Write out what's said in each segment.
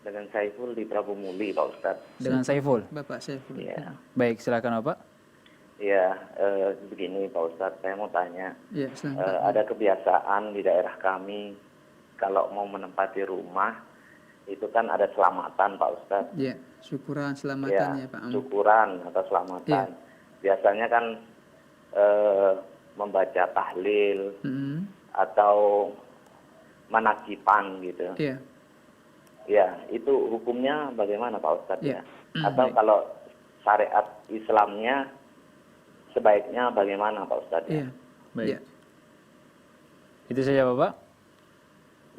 Dengan Saiful di Prabu Muli, Pak Ustadz. Dengan Saiful. Bapak Saiful. Iya. Baik, silakan Bapak. Iya, begini Pak Ustadz, saya mau tanya. Iya, silakan Pak. Ada kebiasaan di daerah kami, kalau mau menempati rumah, itu kan ada selamatan Pak Ustadz. Iya, syukuran selamatan Ya, ya Pak. syukuran atau selamatan. Biasanya kan membaca tahlil atau manakipan gitu. Iya. Ya, itu hukumnya bagaimana Pak Ustadz Iya. ya? Atau kalau syariat Islamnya sebaiknya bagaimana Pak Ustadz ya? Iya. Baik. Iya. Itu saja Bapak?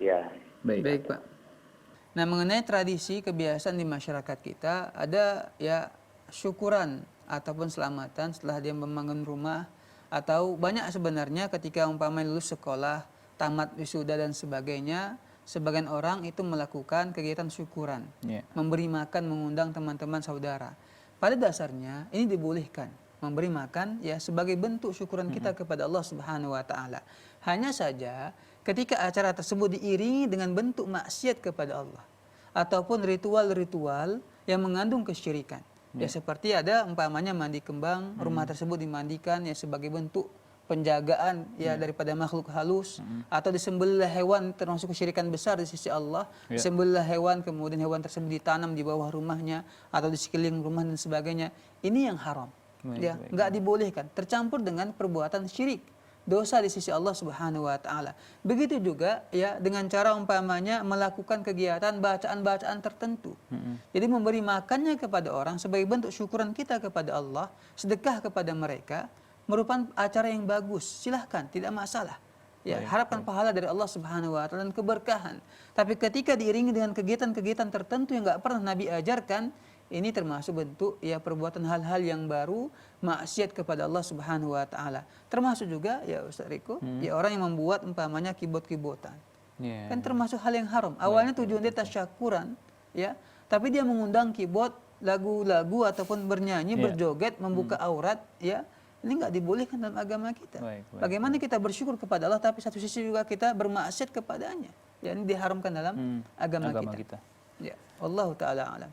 Ya. Baik Pak. Nah, mengenai tradisi kebiasaan di masyarakat kita, ada ya syukuran ataupun selamatan setelah dia membangun rumah, atau banyak sebenarnya ketika umpamanya lulus sekolah, tamat wisuda dan sebagainya, sebagian orang itu melakukan kegiatan syukuran, memberi makan, mengundang teman-teman saudara. Pada dasarnya ini dibolehkan, memberi makan ya sebagai bentuk syukuran kita kepada Allah Subhanahu wa taala. Hanya saja ketika acara tersebut diiringi dengan bentuk maksiat kepada Allah ataupun ritual-ritual yang mengandung kesyirikan. Ya seperti ada umpamanya mandi kembang, rumah tersebut dimandikan ya sebagai bentuk penjagaan ya daripada makhluk halus, atau disembelih hewan termasuk kesyirikan besar di sisi Allah. Disembelih hewan, kemudian hewan tersebut ditanam di bawah rumahnya atau di sekeliling rumah dan sebagainya. Ini yang haram. Nggak dibolehkan, tercampur dengan perbuatan syirik, dosa di sisi Allah Subhanahu wa taala. Begitu juga ya dengan cara umpamanya melakukan kegiatan bacaan-bacaan tertentu. Jadi memberi makannya kepada orang sebagai bentuk syukuran kita kepada Allah, sedekah kepada mereka, merupakan acara yang bagus. Silahkan, tidak masalah. Ya, harapkan pahala dari Allah Subhanahu wa taala dan keberkahan. Tapi ketika diiringi dengan kegiatan-kegiatan tertentu yang nggak pernah Nabi ajarkan, ini termasuk bentuk ya perbuatan hal-hal yang baru, maksiat kepada Allah Subhanahu wa taala. Termasuk juga ya Ustaz Riko, ya orang yang membuat umpamanya kibot-kibotan. Kan termasuk hal yang haram. Awalnya tujuan dia tasyakuran, ya, tapi dia mengundang kibot, lagu-lagu ataupun bernyanyi, berjoget, membuka aurat, ya. Ini nggak dibolehkan dalam agama kita. Bagaimana kita bersyukur kepada Allah, tapi satu sisi juga kita bermaksiat kepadanya. Ya, ini diharamkan dalam agama kita. Ya, Wallahu taala alam.